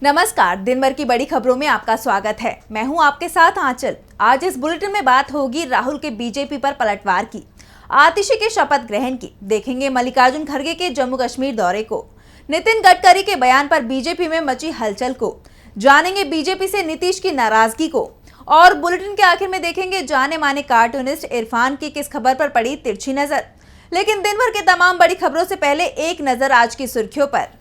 नमस्कार, दिन भर की बड़ी खबरों में आपका स्वागत है। मैं हूं आपके साथ आंचल। आज इस बुलेटिन में बात होगी राहुल के बीजेपी पर पलटवार की, आतिशी के शपथ ग्रहण की, देखेंगे मल्लिकार्जुन खड़गे के जम्मू कश्मीर दौरे को, नितिन गडकरी के बयान पर बीजेपी में मची हलचल को, जानेंगे बीजेपी से नीतीश की नाराजगी को, और बुलेटिन के आखिर में देखेंगे जाने माने कार्टूनिस्ट इरफान की किस खबर पर पड़ी तिरछी नजर। लेकिन दिन भर के तमाम बड़ी खबरों से पहले एक नजर आज की सुर्खियों पर।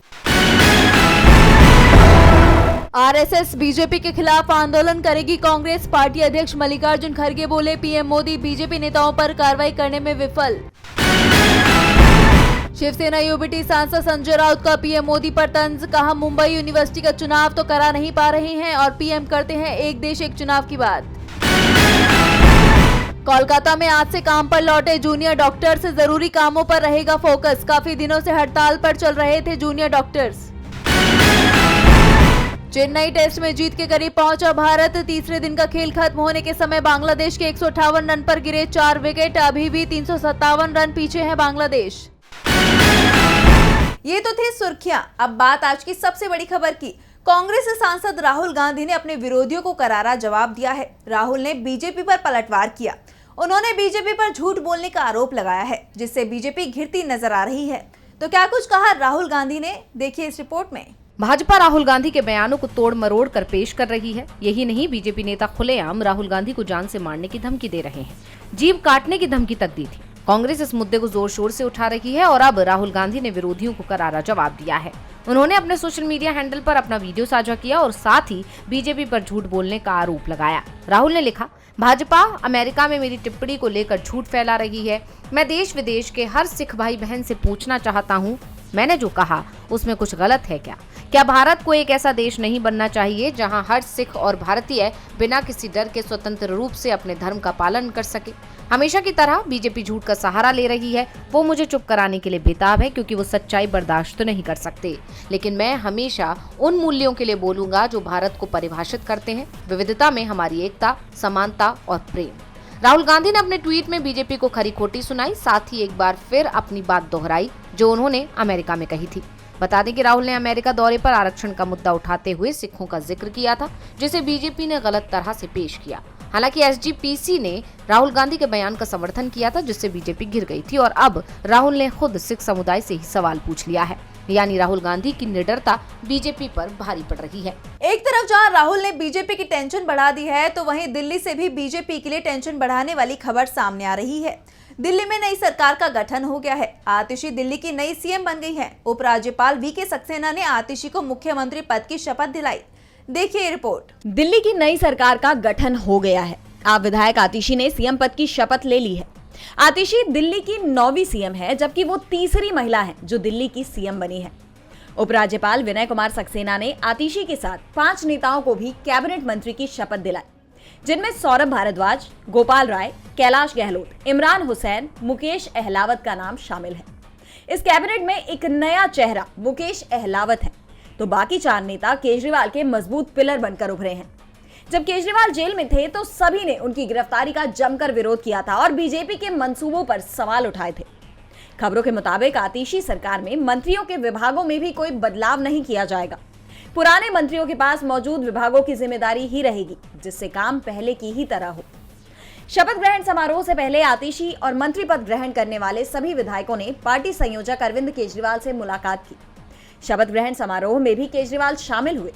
आरएसएस बीजेपी के खिलाफ आंदोलन करेगी कांग्रेस। पार्टी अध्यक्ष मल्लिकार्जुन खड़गे बोले, पीएम मोदी बीजेपी नेताओं पर कार्रवाई करने में विफल। शिवसेना यूबीटी सांसद संजय राउत का पीएम मोदी पर तंज, कहा मुंबई यूनिवर्सिटी का चुनाव तो करा नहीं पा रहे हैं और पीएम करते हैं एक देश एक चुनाव की बात। कोलकाता में आज से काम पर लौटे जूनियर डॉक्टर्स, जरूरी कामों पर रहेगा फोकस। काफी दिनों से हड़ताल पर चल रहे थे जूनियर डॉक्टर्स। चेन्नई टेस्ट में जीत के करीब पहुंचा भारत। तीसरे दिन का खेल खत्म होने के समय बांग्लादेश के 158 रन पर गिरे 4 विकेट। अभी भी 357 रन पीछे है बांग्लादेश। ये तो थी सुर्खियां। अब बात आज की सबसे बड़ी खबर की। कांग्रेस सांसद राहुल गांधी ने अपने विरोधियों को करारा जवाब दिया है। राहुल ने बीजेपी पर पलटवार किया। उन्होंने बीजेपी पर झूठ बोलने का आरोप लगाया है, जिससे बीजेपी घिरती नजर आ रही है। तो क्या कुछ कहा राहुल गांधी ने, देखिए इस रिपोर्ट में। भाजपा राहुल गांधी के बयानों को तोड़ मरोड़ कर पेश कर रही है। यही नहीं, बीजेपी नेता खुलेआम राहुल गांधी को जान से मारने की धमकी दे रहे हैं। जीभ काटने की धमकी तक दी थी। कांग्रेस इस मुद्दे को जोर शोर से उठा रही है और अब राहुल गांधी ने विरोधियों को करारा जवाब दिया है। उन्होंने अपने सोशल मीडिया हैंडल पर अपना वीडियो साझा किया और साथ ही बीजेपी पर झूठ बोलने का आरोप लगाया। राहुल ने लिखा, भाजपा अमेरिका में मेरी टिप्पणी को लेकर झूठ फैला रही है। मैं देश विदेश के हर सिख भाई बहन से पूछना चाहता हूँ, मैंने जो कहा उसमें कुछ गलत है क्या? क्या भारत को एक ऐसा देश नहीं बनना चाहिए जहां हर सिख और भारतीय बिना किसी डर के स्वतंत्र रूप से अपने धर्म का पालन कर सके? हमेशा की तरह बीजेपी झूठ का सहारा ले रही है। वो मुझे चुप कराने के लिए बेताब है, क्योंकि वो सच्चाई बर्दाश्त तो नहीं कर सकते। लेकिन मैं हमेशा उन मूल्यों के लिए बोलूंगा जो भारत को परिभाषित करते हैं, विविधता में हमारी एकता, समानता और प्रेम। राहुल गांधी ने अपने ट्वीट में बीजेपी को खरी खोटी सुनाई, साथ ही एक बार फिर अपनी बात दोहराई जो उन्होंने अमेरिका में कही थी। बता दें कि राहुल ने अमेरिका दौरे पर आरक्षण का मुद्दा उठाते हुए सिखों का जिक्र किया था, जिसे बीजेपी ने गलत तरह से पेश किया। हालांकि एसजीपीसी ने राहुल गांधी के बयान का समर्थन किया था, जिससे बीजेपी गिर गई थी और अब राहुल ने खुद सिख समुदाय से ही सवाल पूछ लिया है। यानी राहुल गांधी की निडरता बीजेपी पर भारी पड़ रही है। एक तरफ जहां राहुल ने बीजेपी की टेंशन बढ़ा दी है, तो वहीं दिल्ली से भी बीजेपी के लिए टेंशन बढ़ाने वाली खबर सामने आ रही है। दिल्ली में नई सरकार का गठन हो गया है। आतिशी दिल्ली की नई सीएम बन गई है। उपराज्यपाल वीके सक्सेना ने आतिशी को मुख्यमंत्री पद की शपथ दिलाई। देखिए रिपोर्ट। दिल्ली की नई सरकार का गठन हो गया है। आप विधायक आतिशी ने सीएम पद की शपथ ले ली है। आतिशी दिल्ली की 9वीं सीएम है, जबकि वो तीसरी महिला है जो दिल्ली की सीएम बनी है। उपराज्यपाल विनय कुमार सक्सेना ने आतिशी के साथ 5 नेताओं को भी कैबिनेट मंत्री की शपथ दिलाई, जिनमें सौरभ भारद्वाज, गोपाल राय, कैलाश गहलोत, इमरान हुसैन, मुकेश अहलावत का नाम शामिल है। इस कैबिनेट में एक नया चेहरा मुकेश अहलावत है, तो बाकी 4 नेता केजरीवाल के मजबूत पिलर बनकर उभरे हैं। जब केजरीवाल जेल में थे तो सभी ने उनकी गिरफ्तारी का जमकर विरोध किया था और बीजेपी के मंसूबों पर सवाल उठाए थे। खबरों के मुताबिक आतिशी सरकार में मंत्रियों के विभागों में भी कोई बदलाव नहीं किया जाएगा। पुराने मंत्रियों के पास मौजूद विभागों की जिम्मेदारी ही रहेगी, जिससे काम पहले की ही तरह हो। शपथ ग्रहण समारोह से पहले आतिशी और मंत्री पद ग्रहण करने वाले सभी विधायकों ने पार्टी संयोजक अरविंद केजरीवाल से मुलाकात की। शपथ ग्रहण समारोह में भी केजरीवाल शामिल हुए।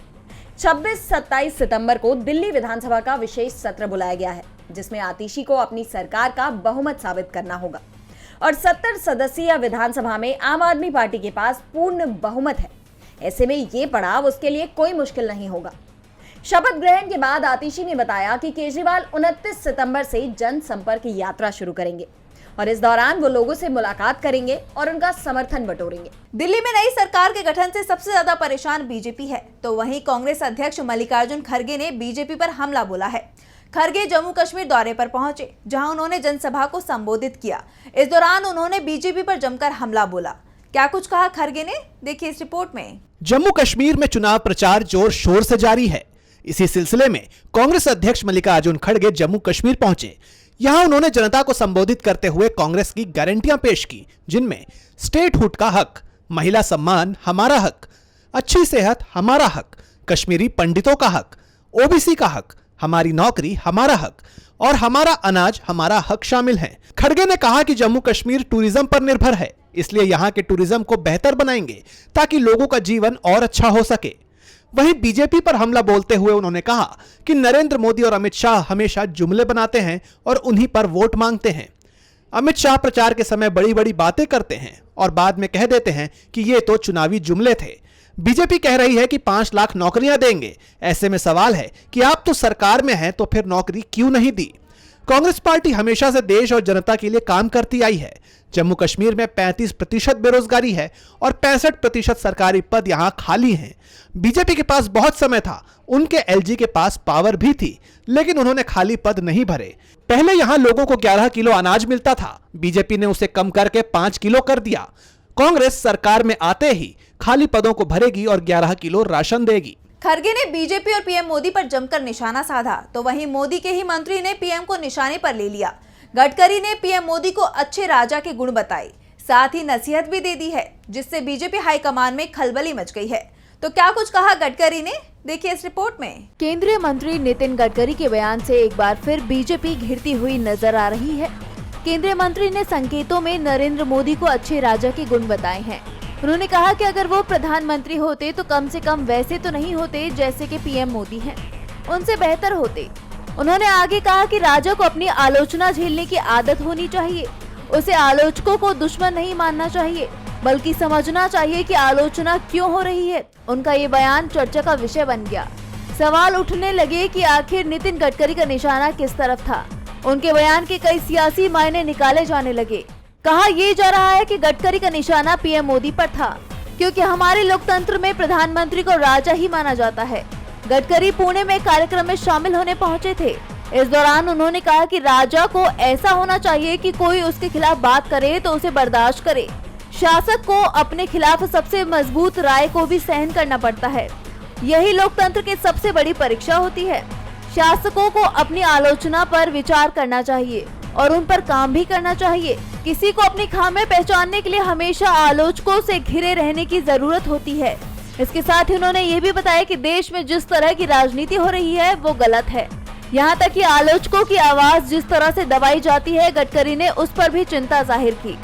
26-27 सितंबर को दिल्ली विधानसभा का विशेष सत्र बुलाया गया है, जिसमें आतिशी को अपनी सरकार का बहुमत साबित करना होगा और 70 सदस्यीय विधानसभा में आम आदमी पार्टी के पास पूर्ण बहुमत है। ऐसे में ये पड़ाव उसके लिए कोई मुश्किल नहीं होगा। शपथ ग्रहण के बाद आतिशी ने बताया कि केजरीवाल 29 सितंबर से जनसंपर्क यात्रा शुरू करेंगे और इस दौरान वो लोगों से मुलाकात करेंगे और उनका समर्थन बटोरेंगे। दिल्ली में नई सरकार के गठन से सबसे ज्यादा परेशान बीजेपी है, तो वहीं कांग्रेस अध्यक्ष मल्लिकार्जुन खड़गे ने बीजेपी पर हमला बोला है। खड़गे जम्मू कश्मीर दौरे पर पहुंचे, जहां उन्होंने जनसभा को संबोधित किया। इस दौरान उन्होंने बीजेपी पर जमकर हमला बोला। क्या कुछ कहा खड़गे ने, देखिए इस रिपोर्ट में। जम्मू कश्मीर में चुनाव प्रचार जोर शोर से जारी है। इसी सिलसिले में कांग्रेस अध्यक्ष मल्लिकार्जुन खड़गे जम्मू कश्मीर पहुंचे। यहां उन्होंने जनता को संबोधित करते हुए कांग्रेस की गारंटियां पेश की, जिनमें स्टेटहुड का हक, महिला सम्मान हमारा हक, अच्छी सेहत हमारा हक, कश्मीरी पंडितों का हक, ओबीसी का हक, हमारी नौकरी हमारा हक और हमारा अनाज हमारा हक शामिल हैं। खड़गे ने कहा कि जम्मू कश्मीर टूरिज्म पर निर्भर है, इसलिए यहां के टूरिज्म को बेहतर बनाएंगे ताकि लोगों का जीवन और अच्छा हो सके। वहीं बीजेपी पर हमला बोलते हुए उन्होंने कहा कि नरेंद्र मोदी और अमित शाह हमेशा जुमले बनाते हैं और उन्हीं पर वोट मांगते हैं। अमित शाह प्रचार के समय बड़ी बड़ी बातें करते हैं और बाद में कह देते हैं कि ये तो चुनावी जुमले थे। बीजेपी कह रही है कि 5 लाख नौकरियां देंगे। ऐसे में सवाल है कि आप तो सरकार में हैं तो फिर नौकरी क्यों नहीं दी? कांग्रेस पार्टी हमेशा से देश और जनता के लिए काम करती आई है। जम्मू कश्मीर में 35% बेरोजगारी है और 65% सरकारी पद यहां खाली हैं। बीजेपी के पास बहुत समय था, उनके एलजी के पास पावर भी थी, लेकिन उन्होंने खाली पद नहीं भरे। पहले यहां लोगों को 11 किलो अनाज मिलता था, बीजेपी ने उसे कम करके 5 किलो कर दिया। कांग्रेस सरकार में आते ही खाली पदों को भरेगी और 11 किलो राशन देगी। खड़गे ने बीजेपी और पीएम मोदी पर जमकर निशाना साधा, तो वहीं मोदी के ही मंत्री ने पीएम को निशाने पर ले लिया। गडकरी ने पीएम मोदी को अच्छे राजा के गुण बताए, साथ ही नसीहत भी दे दी है, जिससे बीजेपी हाईकमान में खलबली मच गई है। तो क्या कुछ कहा गडकरी ने, देखिए इस रिपोर्ट में। केंद्रीय मंत्री नितिन गडकरी के बयान से एक बार फिर बीजेपी घिरती हुई नजर आ रही है। केंद्रीय मंत्री ने संकेतों में नरेंद्र मोदी को अच्छे राजा के गुण बताए हैं। उन्होंने कहा कि अगर वो प्रधानमंत्री होते तो कम से कम वैसे तो नहीं होते जैसे कि पीएम मोदी हैं, उनसे बेहतर होते। उन्होंने आगे कहा कि राजा को अपनी आलोचना झेलने की आदत होनी चाहिए। उसे आलोचकों को दुश्मन नहीं मानना चाहिए, बल्कि समझना चाहिए कि आलोचना क्यों हो रही है। उनका ये बयान चर्चा का विषय बन गया। सवाल उठने लगे कि आखिर नितिन गडकरी का निशाना किस तरफ था। उनके बयान के कई सियासी मायने निकाले जाने लगे। कहा यह जा रहा है कि गडकरी का निशाना पीएम मोदी पर था, क्योंकि हमारे लोकतंत्र में प्रधानमंत्री को राजा ही माना जाता है। गडकरी पुणे में कार्यक्रम में शामिल होने पहुंचे थे। इस दौरान उन्होंने कहा कि राजा को ऐसा होना चाहिए कि कोई उसके खिलाफ बात करे तो उसे बर्दाश्त करे। शासक को अपने खिलाफ सबसे मजबूत राय को भी सहन करना पड़ता है। यही लोकतंत्र की सबसे बड़ी परीक्षा होती है। शासकों को अपनी आलोचना पर विचार करना चाहिए और उन पर काम भी करना चाहिए। किसी को अपनी खामियां पहचानने के लिए हमेशा आलोचकों से घिरे रहने की जरूरत होती है। इसके साथ ही उन्होंने ये भी बताया कि देश में जिस तरह की राजनीति हो रही है वो गलत है। यहाँ तक कि आलोचकों की आवाज जिस तरह से दबाई जाती है, गडकरी ने उस पर भी चिंता जाहिर की।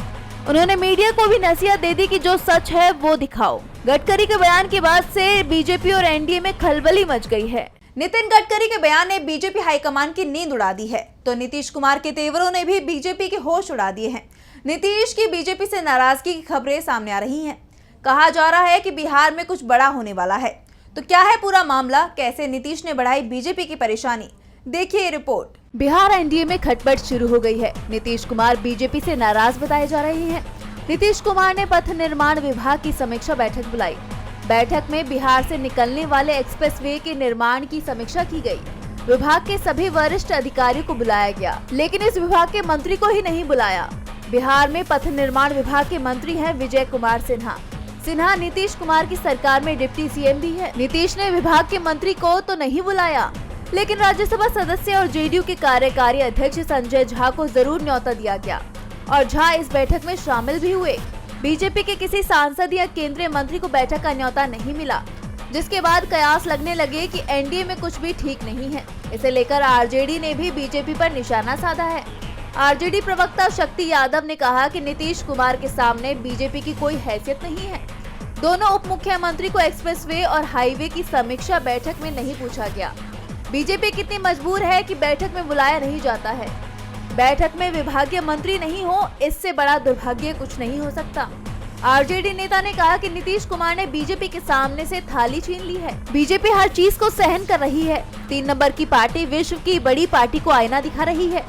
उन्होंने मीडिया को भी नसीहत दे दी कि जो सच है वो दिखाओ। गडकरी के बयान के बाद से बीजेपी और एनडीए में खलबली मच गई है। नितिन गडकरी के बयान ने बीजेपी हाईकमान की नींद उड़ा दी है, तो नीतीश कुमार के तेवरों ने भी बीजेपी के होश उड़ा दिए हैं। नीतीश की बीजेपी से नाराजगी की खबरें सामने आ रही हैं। कहा जा रहा है कि बिहार में कुछ बड़ा होने वाला है। तो क्या है पूरा मामला, कैसे नीतीश ने बढ़ाई बीजेपी की परेशानी, देखिए रिपोर्ट। बिहार एनडीए में खटपट शुरू हो गई है। नीतीश कुमार बीजेपी से नाराज बताए जा रहे हैं। नीतीश कुमार ने पथ निर्माण विभाग की समीक्षा बैठक बुलाई। बैठक में बिहार से निकलने वाले एक्सप्रेसवे के निर्माण की समीक्षा की गई। विभाग के सभी वरिष्ठ अधिकारियों को बुलाया गया, लेकिन इस विभाग के मंत्री को ही नहीं बुलाया। बिहार में पथ निर्माण विभाग के मंत्री हैं विजय कुमार सिन्हा। सिन्हा नीतीश कुमार की सरकार में डिप्टी सीएम भी है। नीतीश ने विभाग के मंत्री को तो नहीं बुलाया, लेकिन राज्यसभा सदस्य और जेडीयू के कार्यकारी अध्यक्ष संजय झा को जरूर न्योता दिया गया और झा इस बैठक में शामिल भी हुए। बीजेपी के किसी सांसद या केंद्रीय मंत्री को बैठक का न्योता नहीं मिला, जिसके बाद कयास लगने लगे कि एनडीए में कुछ भी ठीक नहीं है। इसे लेकर आरजेडी ने भी बीजेपी पर निशाना साधा है। आरजेडी प्रवक्ता शक्ति यादव ने कहा कि नीतीश कुमार के सामने बीजेपी की कोई हैसियत नहीं है। दोनों उप मुख्यमंत्री को एक्सप्रेसवे और हाईवे की समीक्षा बैठक में नहीं पूछा गया। बीजेपी कितनी मजबूर है कि बैठक में बुलाया नहीं जाता है। बैठक में विभागीय मंत्री नहीं हो, इससे बड़ा दुर्भाग्य कुछ नहीं हो सकता। आरजेडी नेता ने कहा कि नीतीश कुमार ने बीजेपी के सामने से थाली छीन ली है। बीजेपी हर चीज को सहन कर रही है। 3 नंबर की पार्टी विश्व की बड़ी पार्टी को आईना दिखा रही है।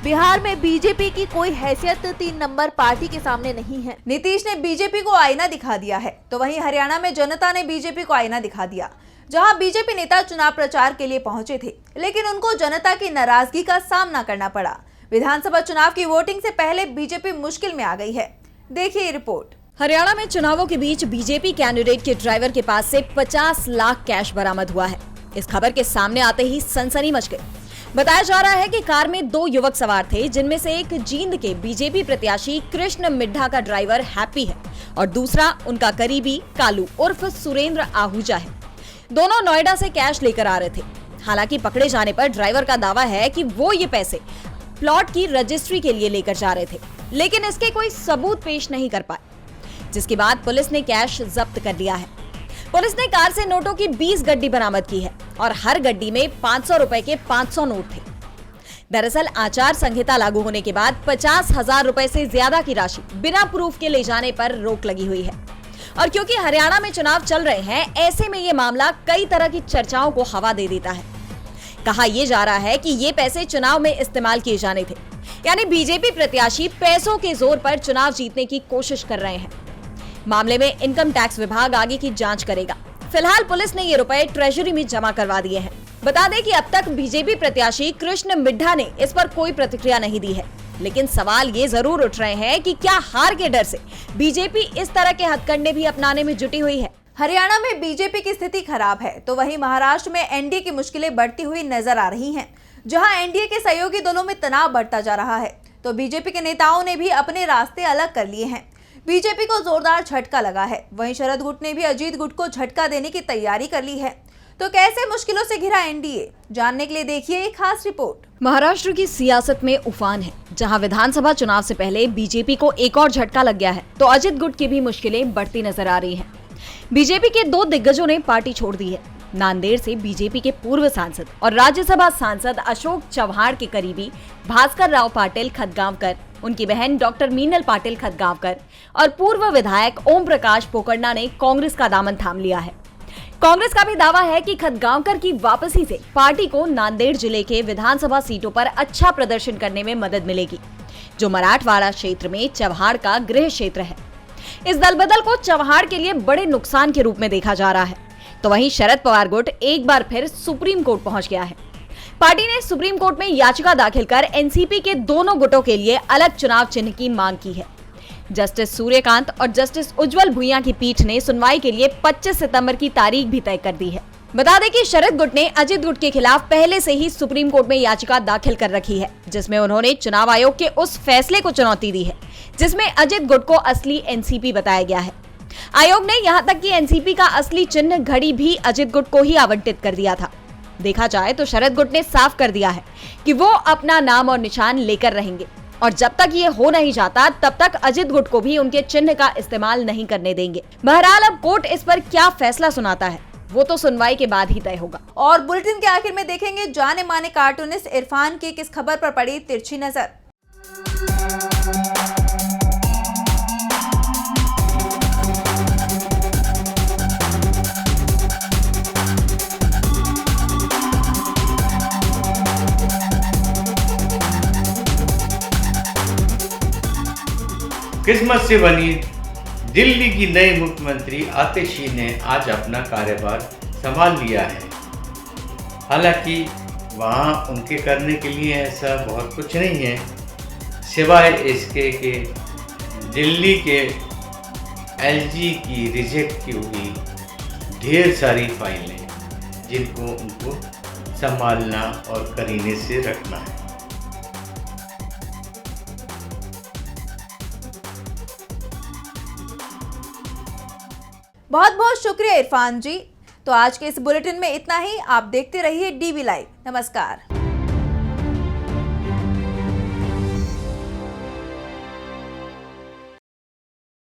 बिहार में बीजेपी की कोई हैसियत 3 नंबर पार्टी के सामने नहीं है। नीतीश ने बीजेपी को आईना दिखा दिया है, तो वहीं हरियाणा में जनता ने बीजेपी को आईना दिखा दिया, जहां बीजेपी नेता चुनाव प्रचार के लिए पहुंचे थे, लेकिन उनको जनता की नाराजगी का सामना करना पड़ा। विधानसभा चुनाव की वोटिंग से पहले बीजेपी मुश्किल में आ गई है, देखिए रिपोर्ट। हरियाणा में चुनावों के बीच बीजेपी कैंडिडेट के ड्राइवर के पास से 50 लाख कैश बरामद हुआ है। इस खबर के सामने आते ही सनसनी मच गई। बताया जा रहा है कि कार में 2 युवक सवार थे, जिनमें से एक जींद के बीजेपी प्रत्याशी कृष्ण मिड्ढा का ड्राइवर हैप्पी है और दूसरा उनका करीबी कालू उर्फ सुरेंद्र आहूजा है। दोनों नोएडा से कैश लेकर आ रहे थे। हालांकि पकड़े जाने पर ड्राइवर का दावा है कि वो ये पैसे प्लॉट की रजिस्ट्री के लिए लेकर जा रहे थे, लेकिन इसके कोई सबूत पेश नहीं कर पाए, जिसके बाद पुलिस ने कैश जब्त कर लिया है। पुलिस ने कार से नोटों की 20 गड्डी बरामद की है और हर गड्डी में 500 रुपए के 500 नोट थे। दरअसल आचार संहिता लागू होने के बाद 50,000 रुपए से ज्यादा की राशि बिना प्रूफ के ले जाने पर रोक लगी हुई है। और क्योंकि हरियाणा में चुनाव चल रहे हैं, ऐसे में ये मामला कई तरह की चर्चाओं को हवा दे देता है। कहा यह जा रहा है कि ये पैसे चुनाव में इस्तेमाल किए जाने थे, यानी बीजेपी प्रत्याशी पैसों के जोर पर चुनाव जीतने की कोशिश कर रहे हैं। मामले में इनकम टैक्स विभाग आगे की जांच करेगा। फिलहाल पुलिस ने ये रुपए ट्रेजरी में जमा करवा दिए हैं। बता दें कि अब तक बीजेपी प्रत्याशी कृष्ण मिड्ढा ने इस पर कोई प्रतिक्रिया नहीं दी है, लेकिन सवाल ये जरूर उठ रहे हैं कि क्या हार के डर से बीजेपी इस तरह के हथकंडे भी अपनाने में जुटी हुई है। हरियाणा में बीजेपी की स्थिति खराब है, तो वहीं महाराष्ट्र में एनडीए की मुश्किलें बढ़ती हुई नजर आ रही हैं। जहां एनडीए के सहयोगी दलों में तनाव बढ़ता जा रहा है, तो बीजेपी के नेताओं ने भी अपने रास्ते अलग कर लिए हैं। बीजेपी को जोरदार झटका लगा है। वहीं शरद गुट ने भी अजीत गुट को झटका देने की तैयारी कर ली है। तो कैसे मुश्किलों से घिरा एनडीए, जानने के लिए देखिए एक खास रिपोर्ट। महाराष्ट्र की सियासत में उफान है। जहां विधानसभा चुनाव से पहले बीजेपी को एक और झटका लग गया है, तो अजित गुट की भी मुश्किलें बढ़ती नजर आ रही हैं। बीजेपी के 2 दिग्गजों ने पार्टी छोड़ दी है। नांदेड़ से बीजेपी के पूर्व सांसद और राज्यसभा सांसद अशोक चव्हाण के करीबी भास्कर राव पाटिल खदगांवकर, उनकी बहन डॉक्टर मीनल पाटिल खदगांवकर और पूर्व विधायक ओम प्रकाश पोकरना ने कांग्रेस का दामन थाम लिया है। कांग्रेस का भी दावा है कि खदगांवकर की वापसी से पार्टी को नांदेड़ जिले के विधानसभा सीटों पर अच्छा प्रदर्शन करने में मदद मिलेगी, जो मराठवाड़ा क्षेत्र में चव्हाण का गृह क्षेत्र है। इस दलबदल को चव्हाण के लिए बड़े नुकसान के रूप में देखा जा रहा है। तो वहीं शरद पवार गुट एक बार फिर सुप्रीम कोर्ट पहुंच गया है। पार्टी ने सुप्रीम कोर्ट में याचिका दाखिल कर एनसीपी के दोनों गुटों के लिए अलग चुनाव चिन्ह की मांग की है। जस्टिस सूर्यकांत और जस्टिस उज्जवल भुइयां की पीठ ने सुनवाई के लिए 25 सितंबर की तारीख भी तय कर दी है। बता दें कि शरद गुट ने अजित गुट के खिलाफ पहले से ही सुप्रीम कोर्ट में याचिका दाखिल कर रखी है, जिसमें उन्होंने चुनाव आयोग के उस फैसले को चुनौती दी है जिसमें अजित गुट को असली एनसीपी बताया गया है। आयोग ने यहां तक कि एनसीपी का असली चिन्ह घड़ी भी अजित गुट को ही आवंटित कर दिया था। देखा जाए तो शरद गुट ने साफ कर दिया है कि वो अपना नाम और निशान लेकर रहेंगे और जब तक ये हो नहीं जाता तब तक अजित गुट को भी उनके चिन्ह का इस्तेमाल नहीं करने देंगे। बहरहाल अब कोर्ट इस पर क्या फैसला सुनाता है वो तो सुनवाई के बाद ही तय होगा। और बुलेटिन के आखिर में देखेंगे जाने माने कार्टूनिस्ट इरफान की किस खबर पर पड़ी तिरछी नजर। किस्मत से बनी दिल्ली की नई मुख्यमंत्री आतिशी ने आज अपना कार्यभार संभाल लिया है। हालांकि वहाँ उनके करने के लिए ऐसा बहुत कुछ नहीं है, सिवाय इसके कि दिल्ली के एलजी की रिजेक्ट की हुई ढेर सारी फाइलें, जिनको उनको संभालना और करीने से रखना है। बहुत बहुत शुक्रिया इरफान जी। तो आज के इस बुलेटिन में इतना ही। आप देखते रहिए डीवी लाइव। नमस्कार।